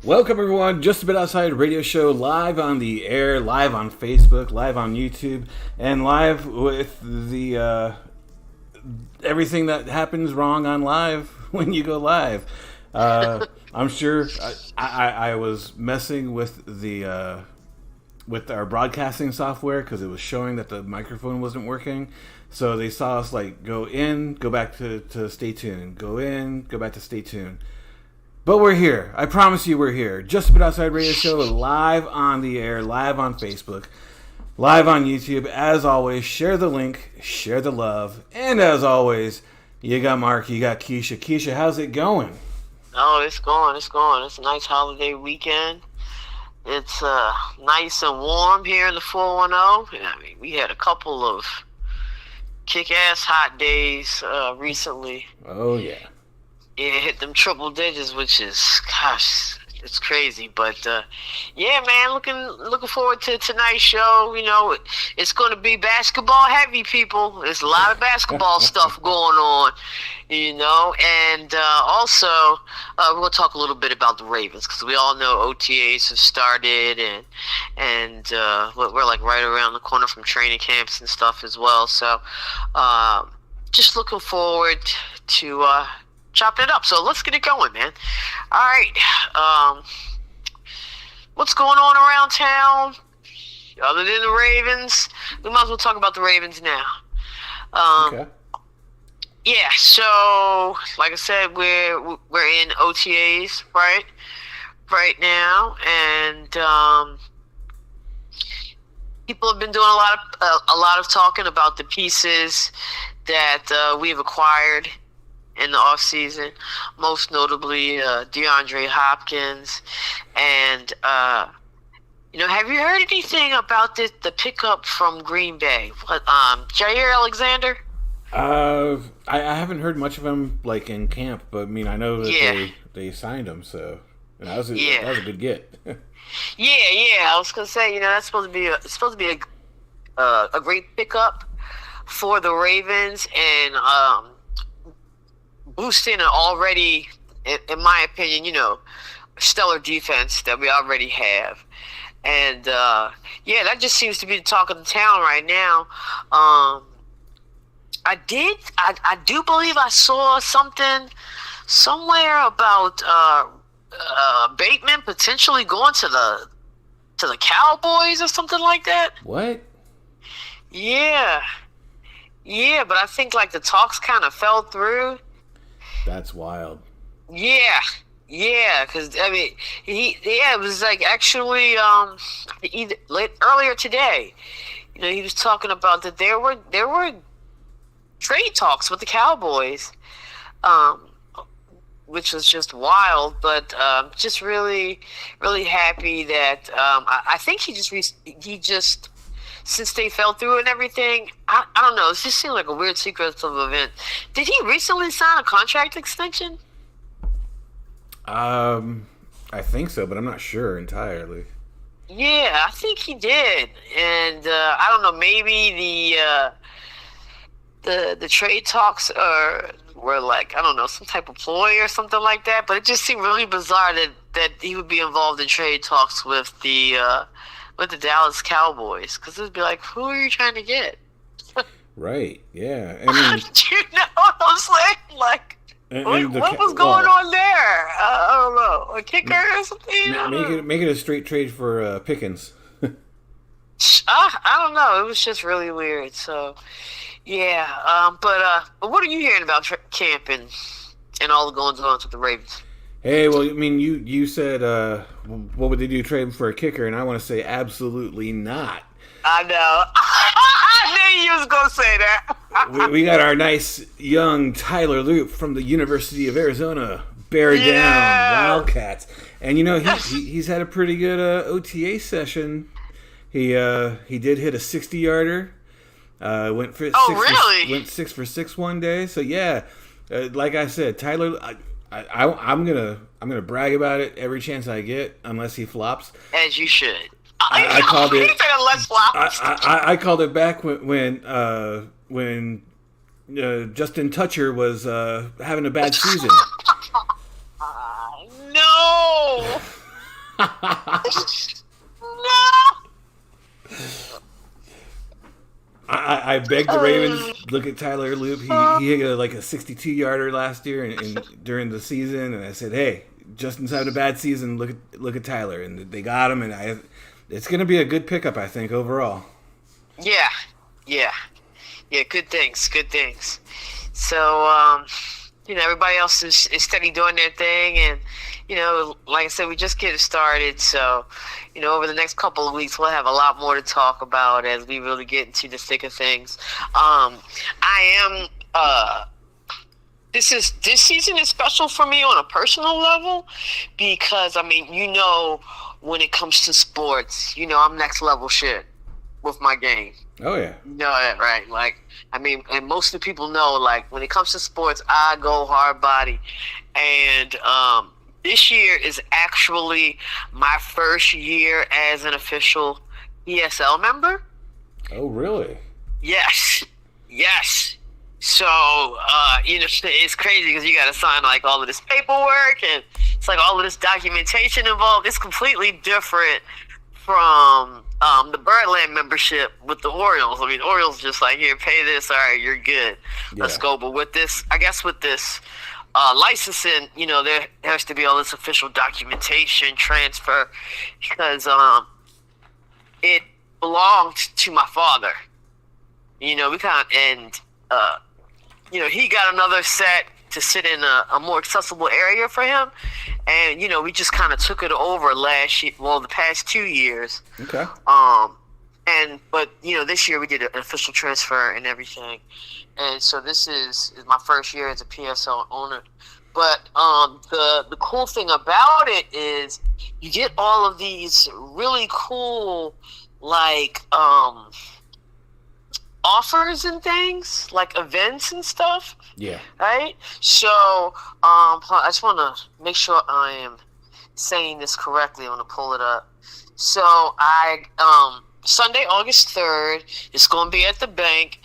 Welcome everyone, Just a Bit Outside radio show, live on the air, live on Facebook, live on YouTube, and live with the everything that happens wrong on live when you go live. I'm sure I was messing with our broadcasting software because it was showing that the microphone wasn't working. So they saw us like go in, go back to stay tuned, go in, go back to stay tuned. But we're here. I promise you we're here. Just a Bit Outside Radio Show, live on the air, live on Facebook, live on YouTube. As always, share the link, share the love. And as always, you got Mark, you got Keisha. Keisha, how's it going? Oh, it's going. It's a nice holiday weekend. It's nice and warm here in the 410. I mean, we had a couple of kick-ass hot days recently. Oh, yeah. Yeah, hit them triple digits, which is, gosh, it's crazy. But yeah, man, looking forward to tonight's show. You know, it's going to be basketball heavy, people. There's a lot of basketball stuff going on, you know. And also, we're going to talk a little bit about the Ravens because we all know OTAs have started, and we're like right around the corner from training camps and stuff as well. So, just looking forward to chopping it up. So let's get it going, man. All right. What's going on around town? Other than the Ravens, we might as well talk about the Ravens now. Okay. Yeah. So, like I said, we're in OTAs right now, and people have been doing a lot of talking about the pieces that we've acquired in the offseason, most notably DeAndre Hopkins. And, you know, have you heard anything about the pickup from Green Bay? Jair Alexander? I haven't heard much of him, like, in camp, but, I mean, I know that they signed him, so that was a good get. Yeah. I was going to say, you know, that's supposed to be a great pickup for the Ravens, and boosting an already, in my opinion, you know, stellar defense that we already have. And, yeah, that just seems to be the talk of the town right now. I do believe I saw something somewhere about Bateman potentially going to the Cowboys or something like that. What? Yeah, but I think, like, the talks kind of fell through. That's wild. Yeah, because I mean, it was like actually earlier today. You know, he was talking about that there were trade talks with the Cowboys, which was just wild. But just really, really happy that I think he just since they fell through and everything, I don't know. It just seemed like a weird sequence of events. Did he recently sign a contract extension? I think so, but I'm not sure entirely. Yeah, I think he did. And I don't know, maybe the trade talks were like, I don't know, some type of ploy or something like that. But it just seemed really bizarre that he would be involved in trade talks with the Dallas Cowboys, because it'd be like, who are you trying to get? Right. Yeah. I mean, you know what I'm saying? Like, what was going on there? I don't know, a kicker or something. Make it a straight trade for Pickens. I don't know. It was just really weird. So, yeah. But what are you hearing about camp and all the goings on with the Ravens? Hey, well, I mean, you said, what would they do, trade him for a kicker? And I want to say absolutely not. I know. I knew you was going to say that. we got our nice young Tyler Loop from the University of Arizona. Bear down, Wildcats. And, you know, he's had a pretty good OTA session. He did hit a 60-yarder. Went 6 for 6 one day. So, yeah, like I said, Tyler... I'm gonna brag about it every chance I get, unless he flops. As you should. I called it. Unless flops. I called it back when Justin Tucker was having a bad season. No. I begged the Ravens look at Tyler Loop. He hit like a 62-yarder last year and during the season, and I said, "Hey, Justin's having a bad season. Look at Tyler," and they got him. And it's going to be a good pickup, I think, overall. Yeah. Good things. So, everybody else is steady doing their thing, and like I said, we just getting started. So, over the next couple of weeks, we'll have a lot more to talk about as we really get into the thick of things. This season is special for me on a personal level because, when it comes to sports, I'm next level shit with my game. Oh, yeah. You know that, right? And most of the people know, when it comes to sports, I go hard body. And this year is actually my first year as an official ESL member. Oh, really? Yes. So, it's crazy because you got to sign, all of this paperwork, and it's, all of this documentation involved. It's completely different from the Birdland membership with the Orioles. Orioles just here, pay this, all right, you're good. Yeah. Let's go. But with this licensing, there has to be all this official documentation transfer because it belonged to my father. He got another set to sit in a more accessible area for him. And, we just kind of took it over the past 2 years. Okay. But this year we did an official transfer and everything. And so this is my first year as a PSL owner. But the cool thing about it is you get all of these really cool, offers and things, events and stuff. Yeah. Right? So, I just want to make sure I am saying this correctly. I'm going to pull it up. So, Sunday, August 3rd, it's going to be at the bank,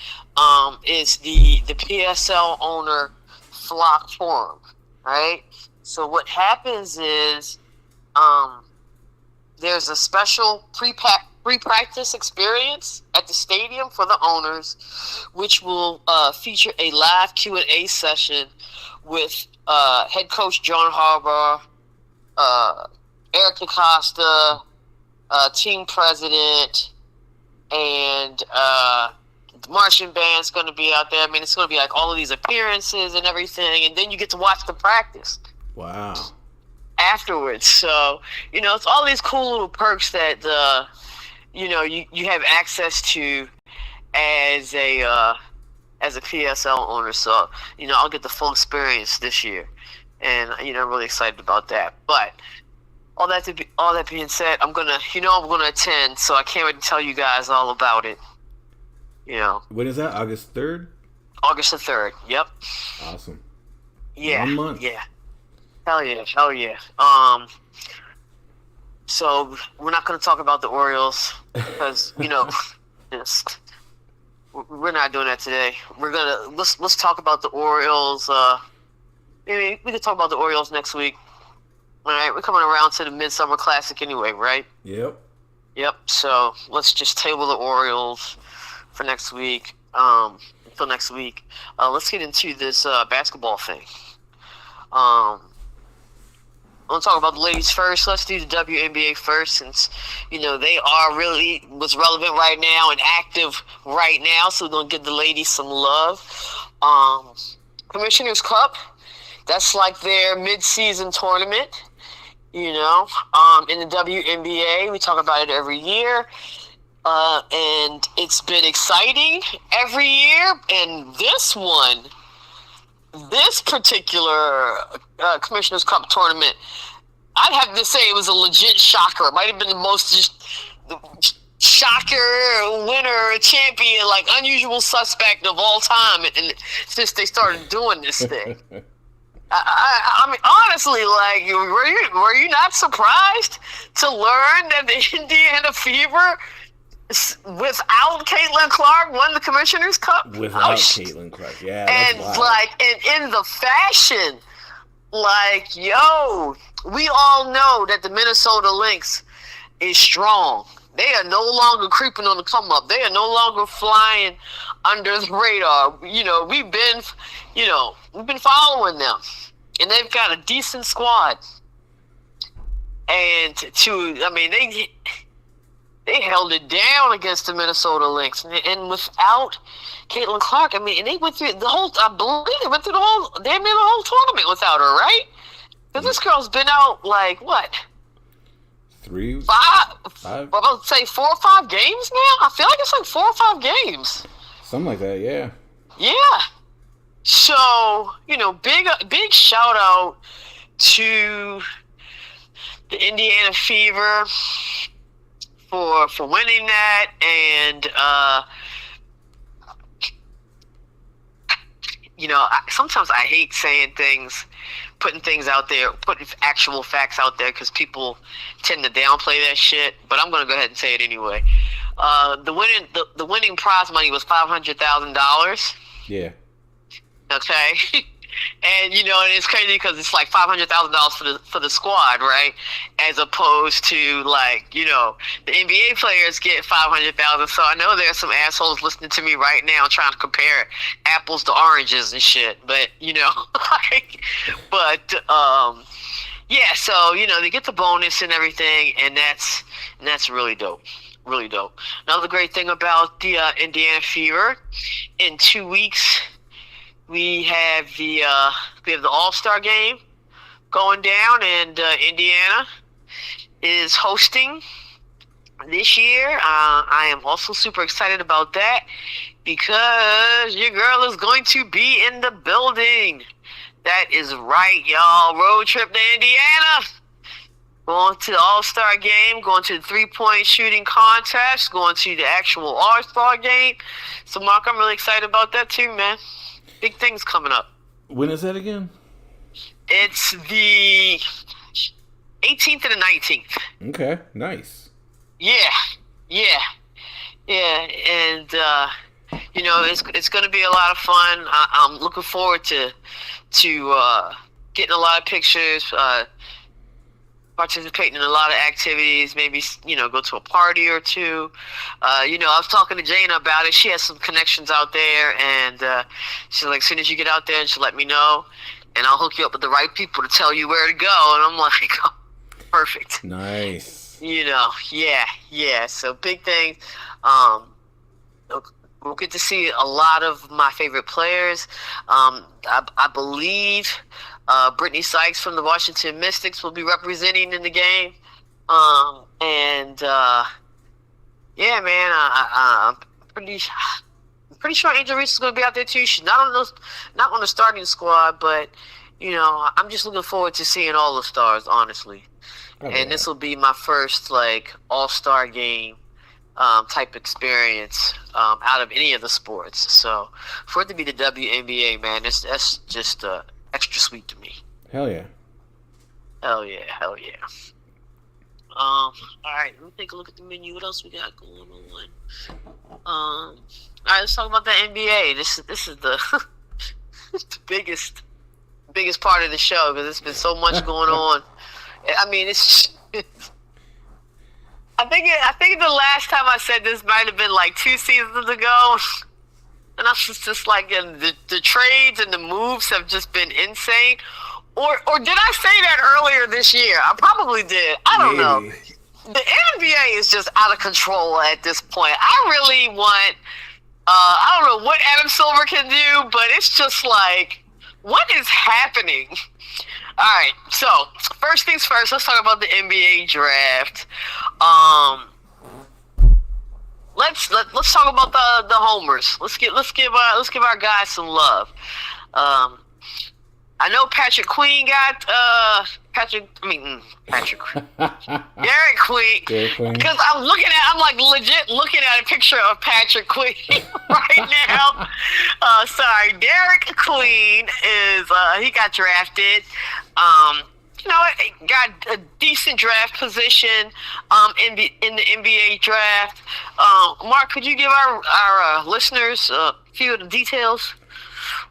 is the PSL owner flock forum, right? So, what happens is, there's a special pre-practice experience at the stadium for the owners, which will feature a live Q&A session with head coach John Harbaugh, Eric Acosta, team president, and the marching band's going to be out there. It's going to be all of these appearances and everything, and then you get to watch the practice. Wow. Afterwards. So, it's all these cool little perks that you have access to as a PSL owner. So, I'll get the full experience this year, and I'm really excited about that. But all that being said, I'm gonna attend, so I can't wait to tell you guys all about it. When is that? August 3rd? August the 3rd. Yep. Awesome. Yeah. 1 month. Yeah. Hell yeah. So we're not going to talk about the Orioles because just we're not doing that today. Let's talk about the Orioles. Maybe we could talk about the Orioles next week. All right, we're coming around to the Midsummer Classic anyway, right? Yep. So let's just table the Orioles for next week. Until next week, let's get into this basketball thing. I want to talk about the ladies first. Let's do the WNBA first, since they are really what's relevant right now and active right now. So we're gonna give the ladies some love. Commissioner's Cup, that's their mid-season tournament. In the WNBA, we talk about it every year, and it's been exciting every year. And this particular Commissioner's Cup tournament, I'd have to say it was a legit shocker. It might have been the most shocker, winner, champion, unusual suspect of all time, and since they started doing this thing. Honestly, were you not surprised to learn that the Indiana Fever, without Caitlin Clark, won the Commissioner's Cup? Without Caitlin Clark, yeah. And and in the fashion Like, yo, we all know that the Minnesota Lynx is strong. They are no longer creeping on the come up. They are no longer flying under the radar. We've been following them, and they've got a decent squad. And they held it down against the Minnesota Lynx, and without Caitlin Clark, and they went through the whole. I believe they went through the whole tournament without her, right? Because this girl's been out like what? 5. I'm about to say 4 or 5 games now. I feel like it's like 4 or 5 games. Something like that, yeah. Yeah. So, big shout out to the Indiana Fever for winning that, and sometimes I hate saying things, putting things out there, putting actual facts out there, because people tend to downplay that shit. But I'm gonna go ahead and say it anyway. The winning prize money was $500,000. Yeah. Okay. And and it's crazy because it's like $500,000 for the squad, right? As opposed to like the NBA players get $500,000. So I know there's some assholes listening to me right now trying to compare apples to oranges and shit. But yeah. So they get the bonus and everything, and that's really dope. Really dope. Another great thing about the Indiana Fever, in 2 weeks. We have the All-Star game going down, and Indiana is hosting this year. I am also super excited about that because your girl is going to be in the building. That is right, y'all. Road trip to Indiana. Going to the All-Star game, going to the 3-point shooting contest, going to the actual All-Star game. So, Mark, I'm really excited about that too, man. Big things coming up. When is that again? It's the 18th and the 19th. Okay, nice. Yeah, and it's going to be a lot of fun. I'm looking forward to getting a lot of pictures, participating in a lot of activities, maybe, go to a party or two. I was talking to Jana about it. She has some connections out there, and she's like, as soon as you get out there, she'll let me know, and I'll hook you up with the right people to tell you where to go. And I'm like, oh, perfect. Nice. Yeah. So big things. We'll get to see a lot of my favorite players. I believe Brittany Sykes from the Washington Mystics will be representing in the game. Yeah, man, I'm pretty sure Angel Reese is going to be out there too. She's not on the starting squad, but I'm just looking forward to seeing all the stars, honestly. And this will be my first all-star game type experience out of any of the sports. So for it to be the WNBA, man, that's just extra sweet to me. Hell yeah. All right, let me take a look at the menu. What else we got going on? All right, let's talk about the NBA. This is the the biggest part of the show because there's been so much going on. I mean, I think the last time I said this might have been like 2 seasons ago, and I was just like, the trades and the moves have just been insane. Or did I say that earlier this year? I probably did. I don't know. The NBA is just out of control at this point. I really want. I don't know what Adam Silver can do, but it's just like, what is happening? All right, so first things first, let's talk about the NBA draft. Let's talk about the homers. Let's give our guys some love. I know Patrick Queen got Derek Queen. Because I'm legit looking at a picture of Patrick Queen right now. Sorry, Derek Queen is he got drafted. Got a decent draft position in the NBA draft. Mark, could you give our listeners a few of the details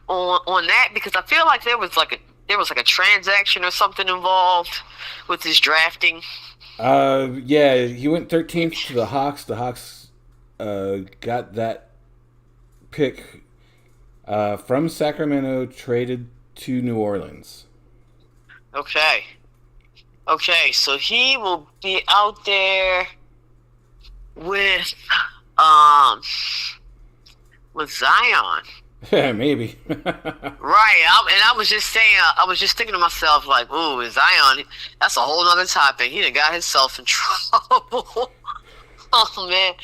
on that? Because I feel like there was like there was like a transaction or something involved with his drafting. Yeah, he went 13th to the Hawks. The Hawks got that pick from Sacramento, traded to New Orleans. Okay. Okay, so he will be out there with um with Zion. Yeah, maybe. Right. And I was just saying, I was just thinking to myself, like, ooh, with Zion, that's a whole other topic. He done got himself in trouble. Oh man.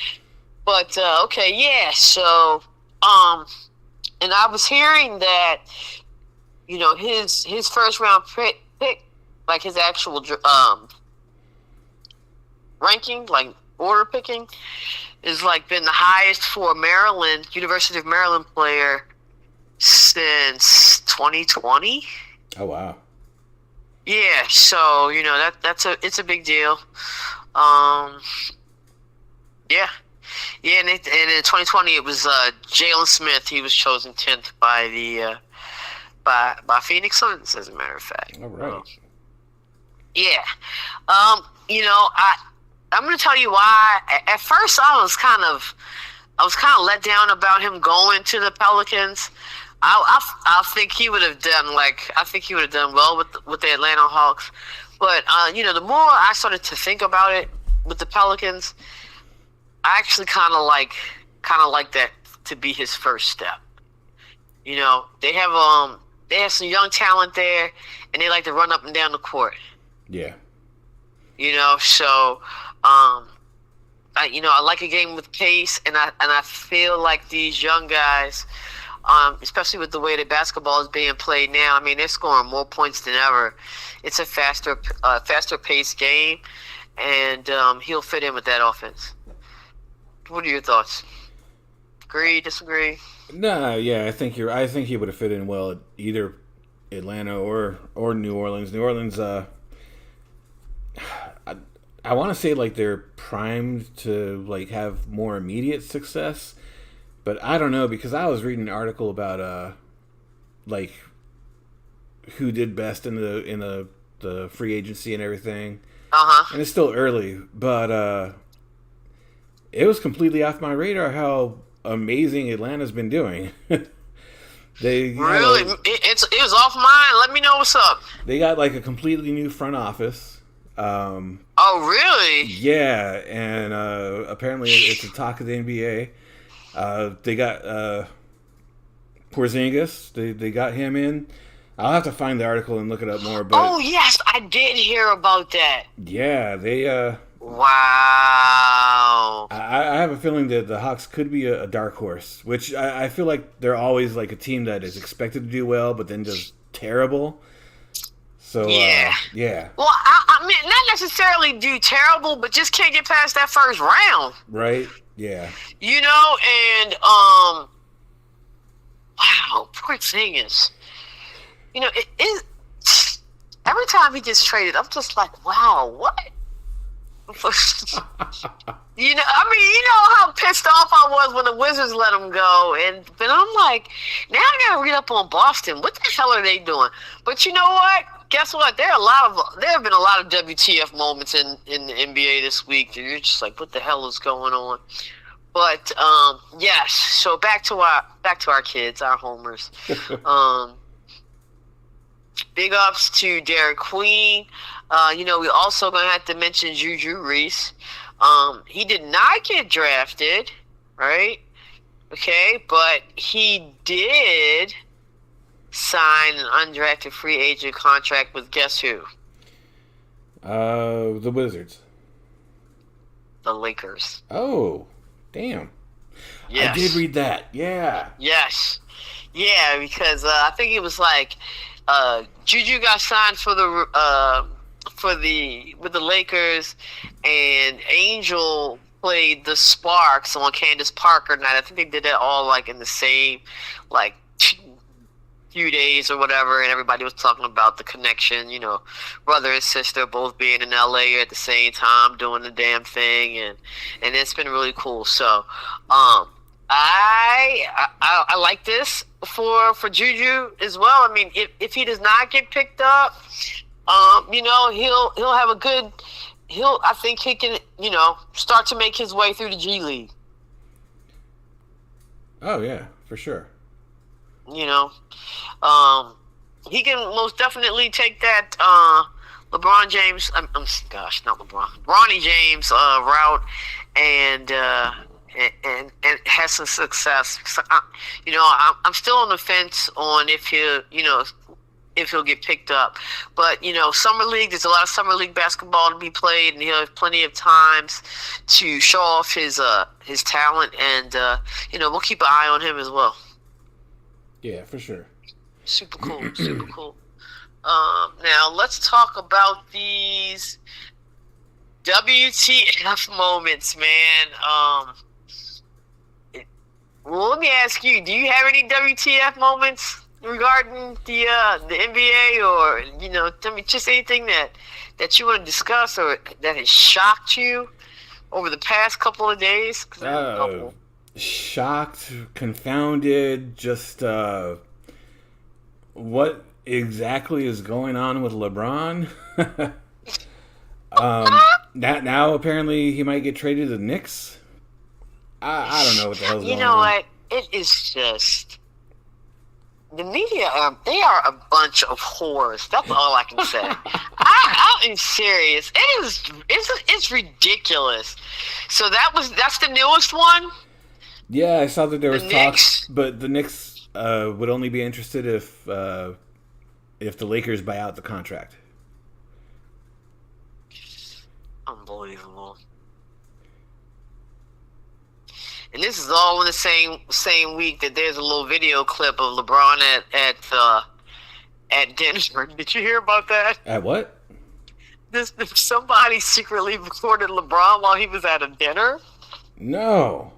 But okay, yeah. So, and I was hearing that, you know, his first round pick, like his actual ranking, like order picking, is like been the highest for a Maryland, University of Maryland player since 2020. Oh wow. Yeah, so you know it's a big deal. Yeah, yeah, and in 2020 it was Jalen Smith. He was chosen 10th by the by Phoenix Suns, as a matter of fact. All right. Yeah. You know, I'm gonna tell you why. At first, I was kind of let down about him going to the Pelicans. I think he would have done well with the Atlanta Hawks. But you know, the more I started to think about it with the Pelicans, I actually kind of like that to be his first step. You know, they have some young talent there, and they like to run up and down the court. Yeah. You know, so I like a game with pace, and I feel like these young guys, especially with the way that basketball is being played now, I mean, they're scoring more points than ever. It's a faster paced game, and he'll fit in with that offense. What are your thoughts? Agree, disagree? No, yeah, I think he would have fit in well at either Atlanta or New Orleans. New Orleans, I want to say like they're primed to like have more immediate success, but I don't know, because I was reading an article about like who did best in the free agency and everything. And it's still early, but it was completely off my radar how amazing Atlanta's been doing. They really, it was off mine. Let me know what's up. They got like a completely new front office. Oh really? Yeah, and apparently it's a talk of the NBA. They got Porzingis. They got him in. I'll have to find the article and look it up more. But oh yes, I did hear about that. Yeah, they. Wow. I have a feeling that the Hawks could be a dark horse, which I feel like they're always like a team that is expected to do well, but then does terrible. So yeah. Well, I mean, not necessarily do terrible, but just can't get past that first round. Right. Yeah. You know, and wow, poor Porzingis. You know, every time he gets traded, I'm just like, wow, what? You know, I mean, you know how pissed off I was when the Wizards let him go, but I'm like, now I gotta read up on Boston. What the hell are they doing? But you know what? Guess what? There have been a lot of WTF moments in the NBA this week that you're just like, what the hell is going on? But yes. So back to our kids, our homers. Big ups to Derek Queen. You know, we also gonna have to mention Juju Reese. He did not get drafted, right? Okay, but he did sign an undrafted free agent contract with guess who? The Wizards. The Lakers. Oh, damn. Yes. I did read that. Yeah. Yes. Yeah, because I think it was like Juju got signed with the Lakers, and Angel played the Sparks on Candace Parker night. I think they did that all like in the same like few days or whatever, and everybody was talking about the connection, you know, brother and sister both being in LA at the same time doing the damn thing, and it's been really cool. So I like this. for Juju as well. I mean, if he does not get picked up, he'll have a good. I think he can, start to make his way through the G League. Oh yeah, for sure. He can most definitely take that LeBron James. Not LeBron. Bronny James route, and has some success. So, I'm still on the fence on if he'll get picked up. But summer league. There's a lot of summer league basketball to be played, and he'll have plenty of times to show off his talent, and we'll keep an eye on him as well. Yeah, for sure. Super cool, super cool. Now let's talk about these WTF moments, man. Well, let me ask you: do you have any WTF moments regarding the NBA, or just anything that you want to discuss or that has shocked you over the past couple of days? Shocked, confounded, just what exactly is going on with LeBron? Now apparently he might get traded to the Knicks. I don't know what the hell's going on. You know what? It is just the media. They are a bunch of whores. That's all I can say. I'm serious. It's ridiculous. So that's the newest one. Yeah, I saw that there was talks, but the Knicks would only be interested if the Lakers buy out the contract. Unbelievable. And this is all in the same week that there's a little video clip of LeBron at Denver. Did you hear about that? At what? Somebody secretly recorded LeBron while he was at a dinner. No.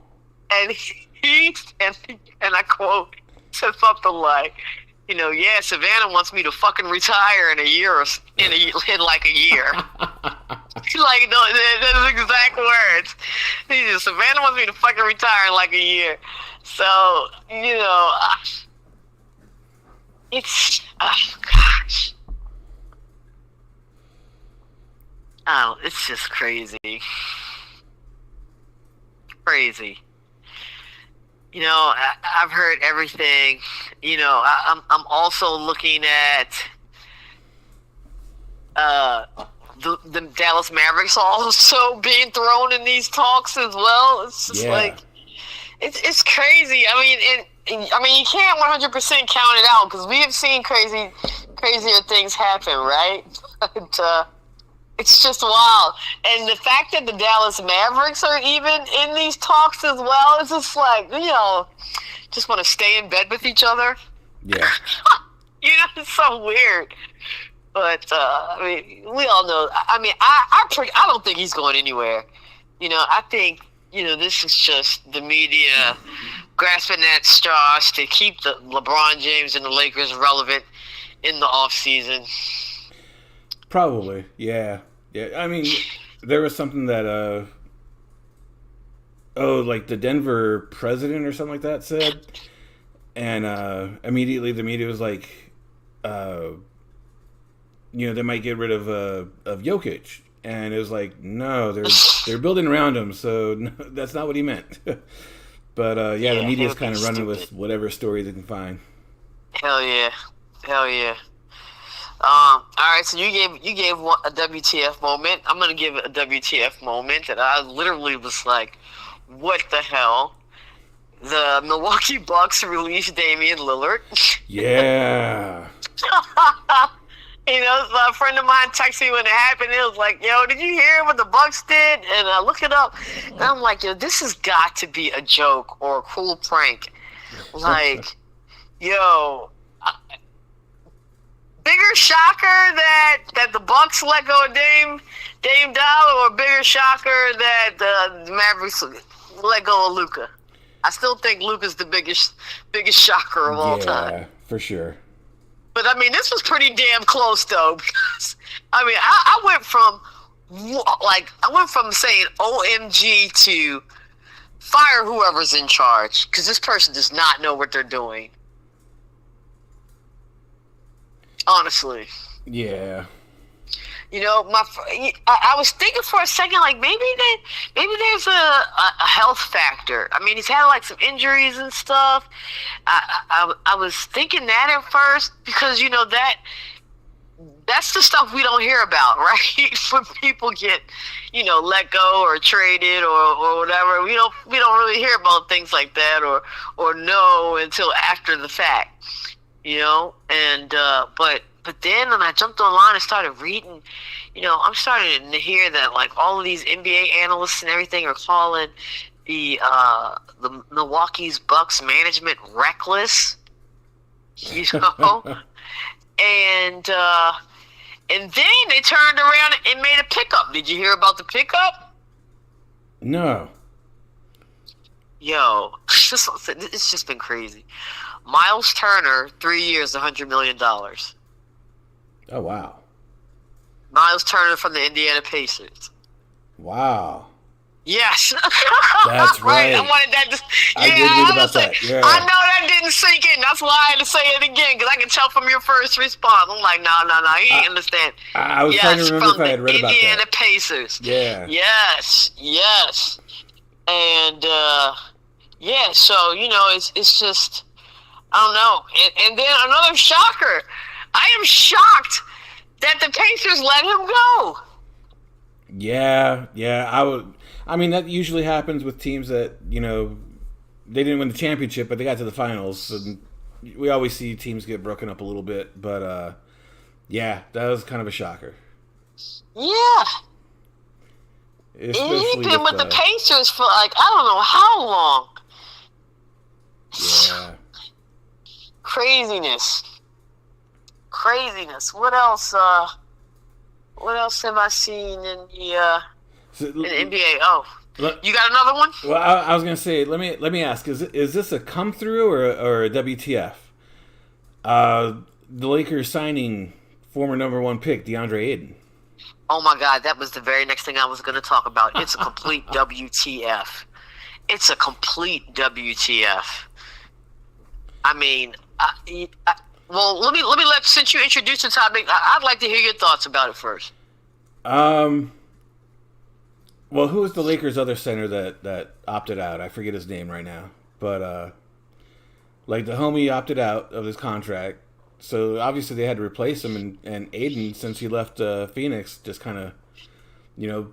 And and I quote, said something like, yeah, Savannah wants me to fucking retire in a year, in like a year. Like, no, that's exact words. He just, Savannah wants me to fucking retire in like a year. So, it's, oh gosh. Oh, it's just crazy. Crazy. I've heard everything. I'm also looking at the Dallas Mavericks also being thrown in these talks as well. It's just like it's crazy. I mean, you can't 100% count it out because we have seen crazier things happen, right? But it's just wild. And the fact that the Dallas Mavericks are even in these talks as well, it's just like, just want to stay in bed with each other. Yeah. It's so weird. But, we all know. I don't think he's going anywhere. I think, this is just the media grasping at straws to keep the LeBron James and the Lakers relevant in the offseason. Probably, yeah. I mean, there was something that, like the Denver president or something like that said, and immediately the media was like, they might get rid of Jokic, and it was like, no, they're building around him, so no, that's not what he meant. But the media's kind of running with whatever story they can find. Hell yeah. All right, so you gave a WTF moment. I'm gonna give a WTF moment that I literally was like, "What the hell?" The Milwaukee Bucks released Damian Lillard. Yeah. A friend of mine texted me when it happened. It was like, "Yo, did you hear what the Bucks did?" And I looked it up, and I'm like, "Yo, this has got to be a joke or a cool prank." Like, yo. Bigger shocker that the Bucks let go of Dame Dollar, or bigger shocker that the Mavericks let go of Luka? I still think Luka's the biggest shocker of all time. Yeah, for sure. But this was pretty damn close though, because I went from saying OMG to fire whoever's in charge, because this person does not know what they're doing. Honestly. Yeah. You know, I was thinking for a second, like maybe there's a health factor. I mean, he's had like some injuries and stuff. I was thinking that at first because you know that's the stuff we don't hear about, right? When people get, you know, let go or traded or whatever, we don't really hear about things like that or know until after the fact, you know. And but then when I jumped online and started reading, you know, I'm starting to hear that like all of these NBA analysts and everything are calling the Milwaukee's Bucks management reckless, you know. and then they turned around and made a pickup. Did you hear about the pickup? No. Yo, it's just been crazy. Miles Turner, 3 years, $100 million. Oh, wow. Miles Turner from the Indiana Pacers. Wow. Yes. That's right. I wanted that I did read about that. Yeah. I know that didn't sink in. That's why I had to say it again, because I can tell from your first response. I'm like, no, he didn't understand. I was trying to remember if I had read about that. Indiana Pacers. Yeah. Yes. And, yeah, so, you know, it's just, I don't know. And then another shocker. I am shocked that the Pacers let him go. Yeah. I mean, that usually happens with teams that, you know, they didn't win the championship, but they got to the finals. And we always see teams get broken up a little bit. But, yeah, that was kind of a shocker. Yeah. Especially he's been with the Pacers for, like, I don't know how long. Yeah. Craziness. What else? What else have I seen in the NBA? Oh, you got another one? Well, I was gonna say, let me ask: is this a come through or a WTF? The Lakers signing former #1 pick DeAndre Ayton. Oh my God, that was the very next thing I was going to talk about. It's a complete WTF. It's a complete WTF. I mean, well, let me since you introduced the topic, I'd like to hear your thoughts about it first. Well, who was the Lakers' other center that opted out? I forget his name right now, but like the homie opted out of his contract, so obviously they had to replace him. And Aiden, since he left Phoenix, just kind of, you know,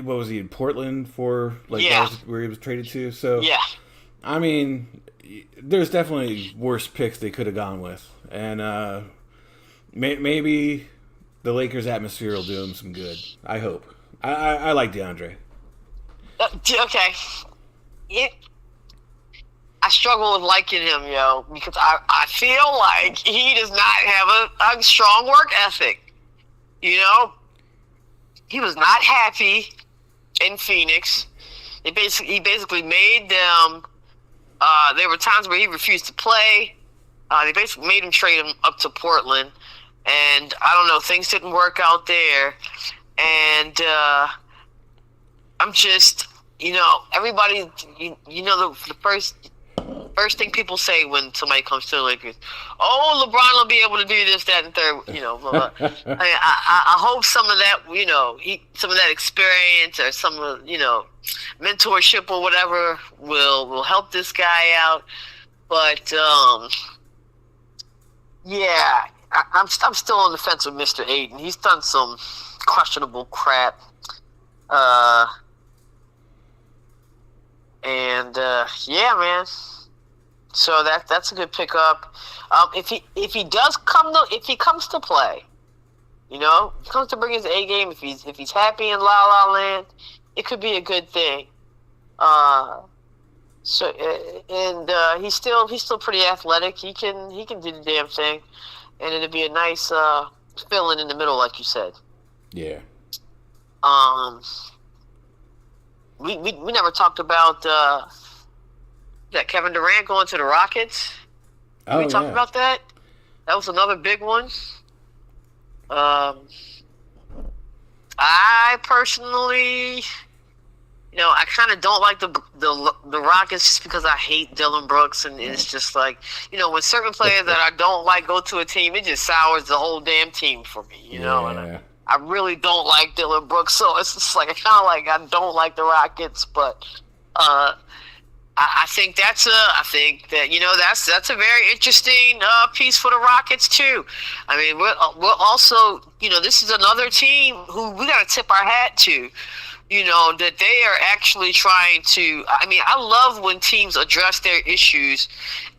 what was he in Portland for? Like that was where he was traded to. So yeah, I mean, there's definitely worse picks they could have gone with, and maybe the Lakers' atmosphere will do them some good. I hope. I like DeAndre. Okay. I struggle with liking him, yo, because I feel like he does not have a strong work ethic. You know? He was not happy in Phoenix. He basically made them... there were times where he refused to play. They basically made him trade him up to Portland. And, I don't know, things didn't work out there. And I'm just, you know, everybody, you know, the first thing people say when somebody comes to the Lakers, oh, LeBron will be able to do this, that, and third, you know. Blah, blah. I hope some of that, you know, some of that experience or some of, you know, mentorship or whatever will help this guy out. But, yeah, I'm still on the fence with Mr. Ayton. He's done some questionable crap. Yeah, man. So that's a good pickup. If he comes to play, you know, if he comes to bring his A game, if he's happy in La La Land, it could be a good thing. He's still pretty athletic. He can do the damn thing, and it'd be a nice fill in the middle, like you said. Yeah. We never talked about that Kevin Durant going to the Rockets. Did we talk about that? That was another big one. I personally I kind of don't like the Rockets just because I hate Dylan Brooks, and it's just like, when certain players that I don't like go to a team, it just sours the whole damn team for me, And I really don't like Dylan Brooks, so it's just like I don't like the Rockets, but I think that's a very interesting piece for the Rockets too. I mean, we're also, this is another team who we got to tip our hat to. That they are actually trying to. I mean, I love when teams address their issues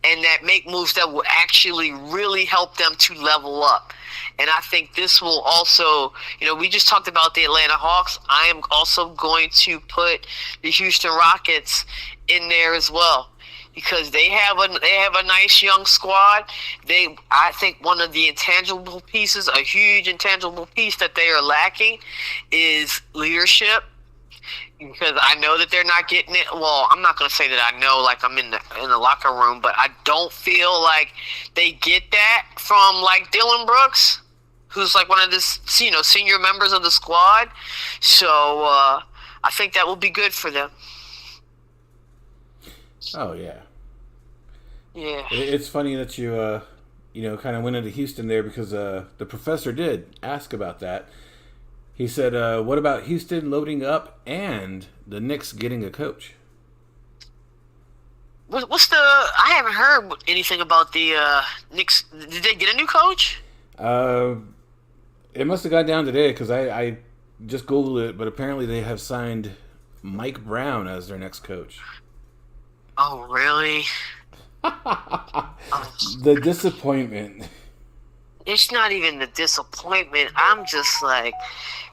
and that make moves that will actually really help them to level up. And I think this will also, we just talked about the Atlanta Hawks. I am also going to put the Houston Rockets in there as well, because they have a nice young squad. I think one of the intangible pieces, a huge intangible piece that they are lacking, is leadership. Because I know that they're not getting it. Well, I'm not going to say that I know, like I'm in the locker room, but I don't feel like they get that from like Dylan Brooks, who's like one of the senior members of the squad. So I think that will be good for them. Oh yeah. Yeah. It's funny that you kind of went into Houston there, because the professor did ask about that. He said, what about Houston loading up and the Knicks getting a coach? I haven't heard anything about the Knicks. Did they get a new coach? It must have got down today, because I just Googled it, but apparently they have signed Mike Brown as their next coach. Oh, really? The disappointment. It's not even the disappointment. I'm just like,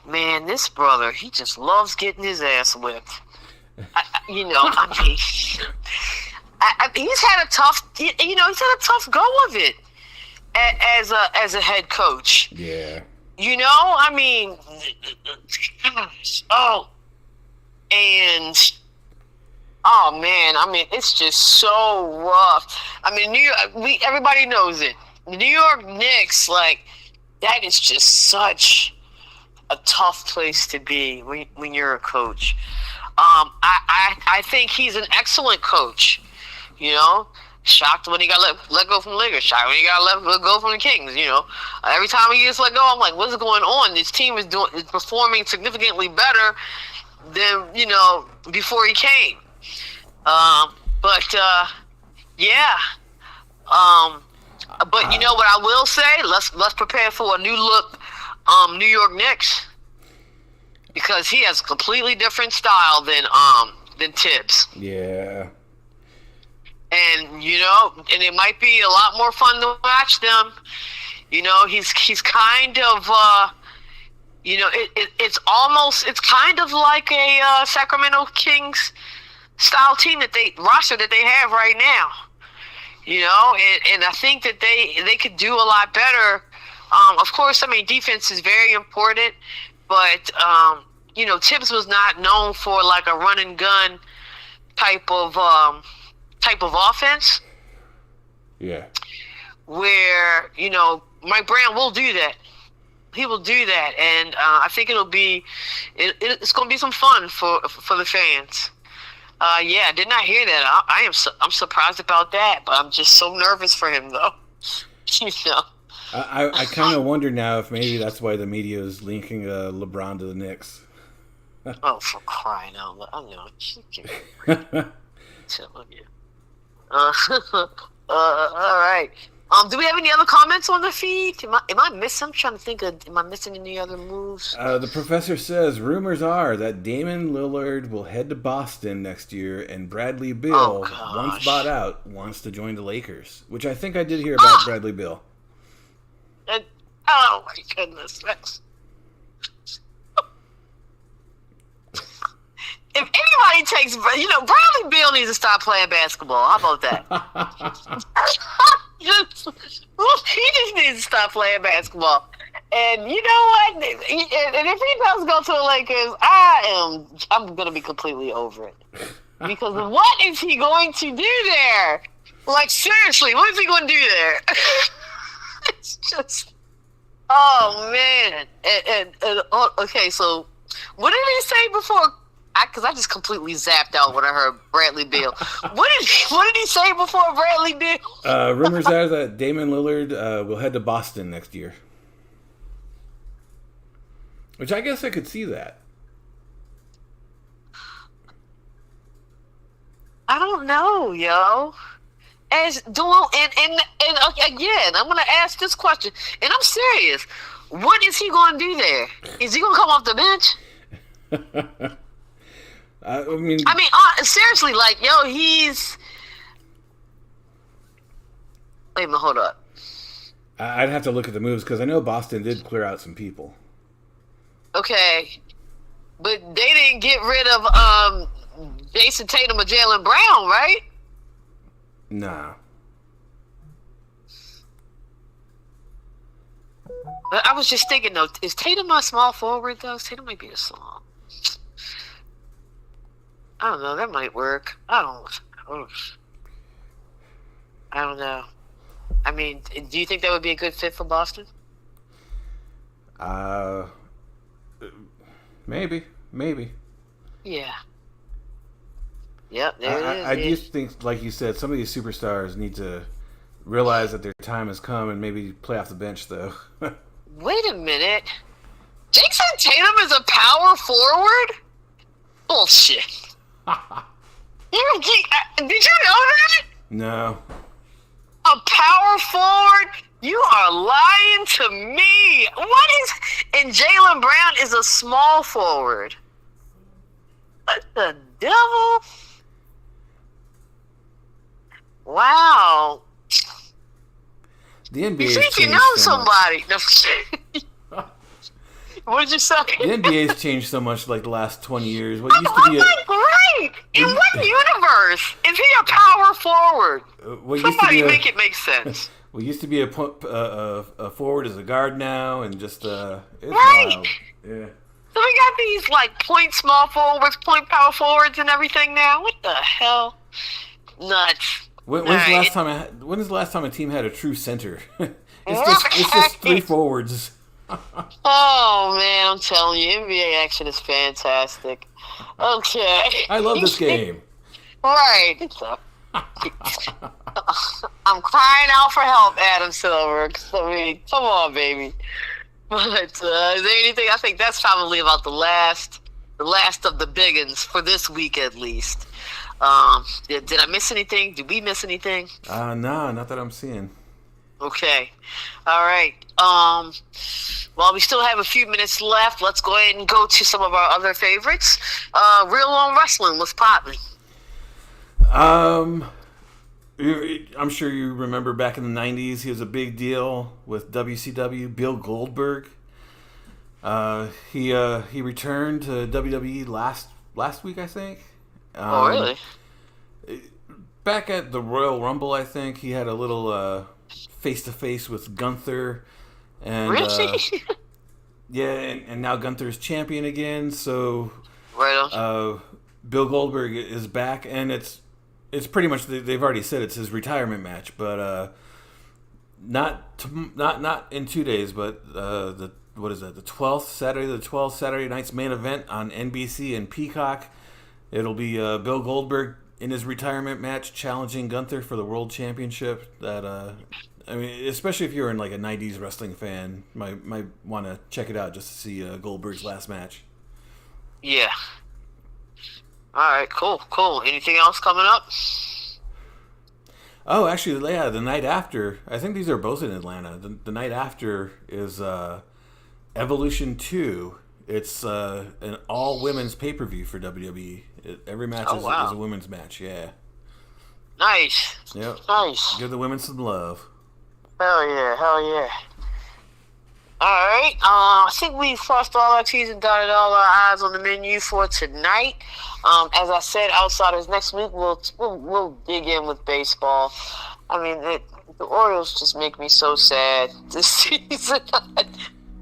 man, this brother, he just loves getting his ass whipped. He's had a tough go of it as a head coach. Yeah. I mean, gosh, man, I mean, it's just so rough. I mean, everybody knows it. The New York Knicks, like, that is just such a tough place to be when you're a coach. I think he's an excellent coach. Shocked when he got let go from the Lakers. Shocked when he got let go from the Kings. Every time he gets let go, I'm like, what's going on? This team is performing significantly better than before he came. Yeah. But what I will say, let's prepare for a new look New York Knicks, because he has a completely different style than Tibbs. Yeah. And and it might be a lot more fun to watch them. He's kind of it's kind of like a Sacramento Kings style team roster that they have right now. And I think that they could do a lot better. Of course, I mean, defense is very important, but Tibbs was not known for like a run and gun type of offense. Yeah. Where Mike Brown will do that. He will do that, and I think it's going to be some fun for the fans. I did not hear that. I'm surprised about that, but I'm just so nervous for him, though. I kind of wonder now if maybe that's why the media is linking LeBron to the Knicks. Oh, for crying out loud! I know. Tell you. All right. Do we have any other comments on the feed? Am I missing? I'm trying to think of. Am I missing any other moves? The professor says rumors are that Damian Lillard will head to Boston next year, and Bradley Beal, once bought out, wants to join the Lakers. Which I think I did hear about Bradley Beal. Oh my goodness! If anybody takes, Bradley Beal needs to stop playing basketball. How about that? He just needs to stop playing basketball. And you know what? And if he does go to the Lakers, I'm gonna be completely over it. Because what is he going to do there? Like, seriously, what is he going to do there? It's just, oh man. Okay, so what did he say before Because I just completely zapped out when I heard Bradley Beal. What did he say before Bradley Beal? Rumors are that Damian Lillard will head to Boston next year. Which I guess I could see that. I don't know, yo. And again, I'm gonna ask this question, and I'm serious. What is he gonna do there? Is he gonna come off the bench? I mean, seriously, like, yo, he's. Wait a minute, hold up. I'd have to look at the moves because I know Boston did clear out some people. Okay, but they didn't get rid of Jason Tatum or Jaylen Brown, right? Nah. I was just thinking, though, is Tatum a small forward, though? Tatum might be a small. I don't know. That might work. I don't know. I mean, do you think that would be a good fit for Boston? Maybe. Yeah. Yep, there it is. I do think, like you said, some of these superstars need to realize that their time has come and maybe play off the bench, though. Wait a minute. Jason Tatum is a power forward? Bullshit. Did you know that? No. A power forward? You are lying to me. What is... And Jaylen Brown is a small forward. What the devil? Wow. The NBA. You think you know somebody? What did you say? The NBA's changed so much, like the last 20 years. What used to be right. In what universe is he a power forward? Somebody make it make sense. What used to be a forward is a guard now, and just it's right. Wild. Yeah. So we got these like point small forwards, point power forwards, and everything now. What the hell? Nuts. When's the last time a team had a true center? it's just three forwards. Oh man, I'm telling you, NBA action is fantastic. Okay. I love this game. Right. I'm crying out for help, Adam Silver. I mean, come on, baby. But is there anything? I think that's probably about the last of the biggins for this week, at least. Did I miss anything? Did we miss anything? No, not that I'm seeing. Okay. All right. Well, we still have a few minutes left. Let's go ahead and go to some of our other favorites. Real On Wrestling was popping. I'm sure you remember back in the 90s, he was a big deal with WCW. Bill Goldberg. He returned to WWE last week, I think. Oh, really? Back at the Royal Rumble, I think he had a little face-to-face with Gunther, and really? yeah, and now Gunther's champion again. So, right on. Bill Goldberg is back, and it's pretty much they've already said it's his retirement match, but not in 2 days, but the 12th Saturday night's main event on NBC and Peacock. It'll be Bill Goldberg in his retirement match challenging Gunther for the World Championship. That I mean, especially if you're in like a 90s wrestling fan, might want to check it out just to see Goldberg's last match. Yeah. All right, cool. Anything else coming up? Oh, actually, yeah, the night after, I think these are both in Atlanta. The night after is Evolution 2. It's an all-women's pay-per-view for WWE. Every match is a women's match, yeah. Nice. Yep. Nice. Give the women some love. Hell yeah. All right. I think we've crossed all our T's and dotted all our I's on the menu for tonight. As I said, Outsiders next week we'll dig in with baseball. I mean, the Orioles just make me so sad this season.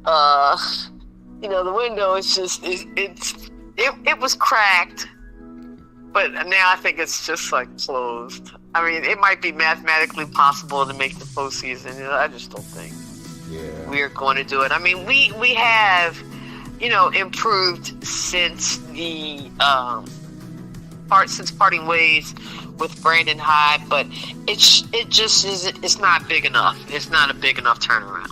The window is just it was cracked, but now I think it's just like closed. I mean, it might be mathematically possible to make the postseason. I just don't think we're going to do it. I mean, we have improved since the since parting ways with Brandon Hyde, but it just isn't. It's not big enough. It's not a big enough turnaround.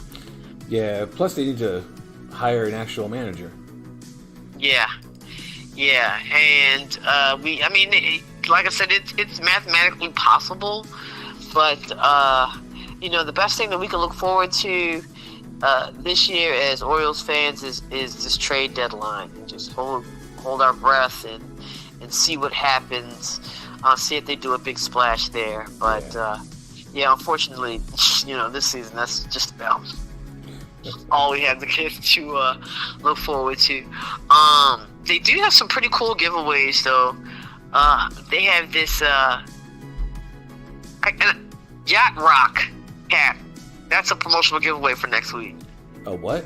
Yeah. Plus, they need to hire an actual manager. Yeah, and like I said, it's mathematically possible, but the best thing that we can look forward to this year as Orioles fans is this trade deadline, and just hold our breath and see what happens. See if they do a big splash there, but unfortunately, this season that's just about all we have to look forward to. They do have some pretty cool giveaways, though. They have this Yacht Rock hat. That's a promotional giveaway for next week. A what?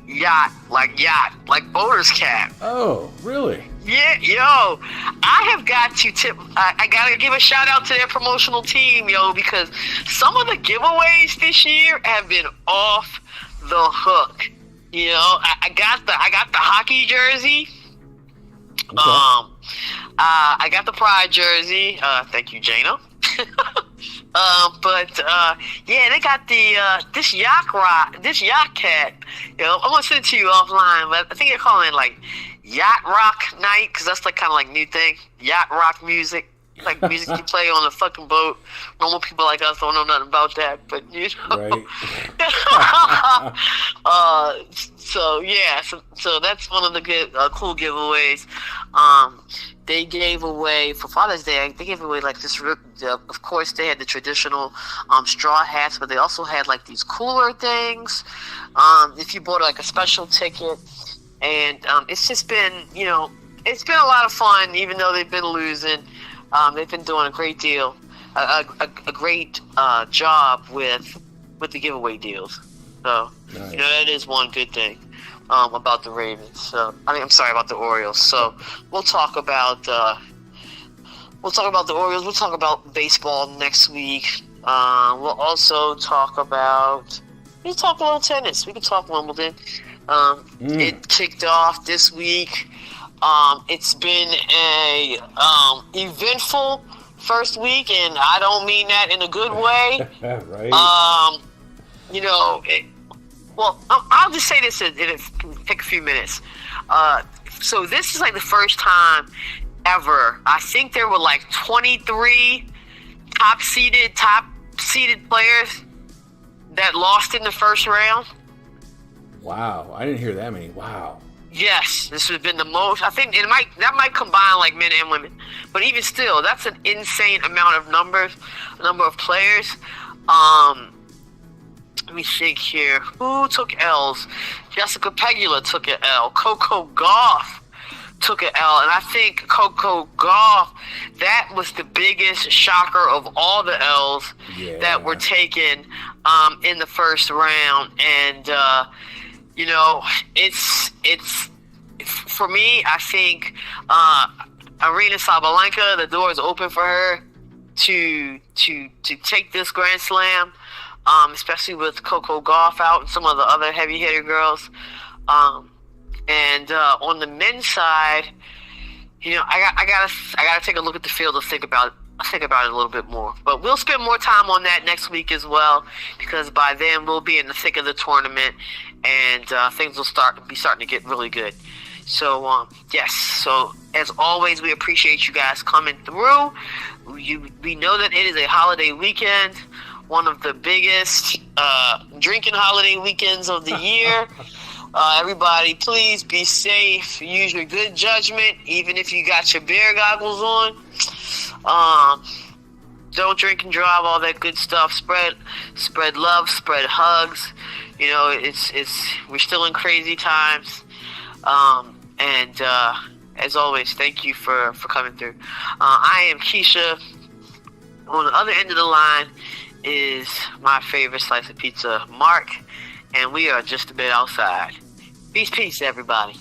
Yacht, like boater's cap. Oh, really? Yeah, yo, I have got to tip. I gotta give a shout out to their promotional team, yo, because some of the giveaways this year have been off the hook. I got the hockey jersey. Okay. I got the Pride jersey. Thank you, Jana. They got this yacht cat. I'm gonna send it to you offline, but I think they're calling it like Yacht Rock Night, because that's like kind of like new thing. Yacht Rock music, like music you play on a fucking boat. Normal people like us don't know nothing about that, but Right. So that's one of the good cool giveaways. They gave away for Father's Day. They gave away like this. Of course, they had the traditional straw hats, but they also had like these cooler things. If you bought like a special ticket, and it's just been it's been a lot of fun. Even though they've been losing, they've been doing a great deal, a great job with the giveaway deals. So nice. That is one good thing about the Ravens. So I'm sorry, about the Orioles. So we'll talk about the Orioles. We'll talk about baseball next week. We'll also talk about. We'll talk a little tennis. We can talk Wimbledon. It kicked off this week. It's been a eventful first week, and I don't mean that in a good way. Right. I'll just say this and it'll take a few minutes. So this is like the first time ever. I think there were like 23 top seeded players that lost in the first round. Wow, I didn't hear that many. Wow. Yes, this has been the most. I think that might combine like men and women, but even still, that's an insane amount of number of players. Let me think here. Who took L's? Jessica Pegula took an L. Coco Gauff took an L, and I think Coco Gauff, that was the biggest shocker of all the L's that were taken in the first round. And it's for me. I think Aryna Sabalenka, the door is open for her to take this Grand Slam, especially with Coco Gauff out and some of the other heavy hitter girls. And on the men's side, I gotta take a look at the field to think about it a little bit more. But we'll spend more time on that next week as well, because by then we'll be in the thick of the tournament, and things will starting to get really good. So yes. So as always, we appreciate you guys coming through. We know that it is a holiday weekend, one of the biggest drinking holiday weekends of the year. Everybody, please be safe. Use your good judgment, even if you got your bear goggles on. Don't drink and drive, all that good stuff. Spread love, spread hugs. We're still in crazy times. And as always, thank you for coming through. I am Keisha. On the other end of the line is my favorite slice of pizza, Mark, and we are just a bit outside. Peace, everybody.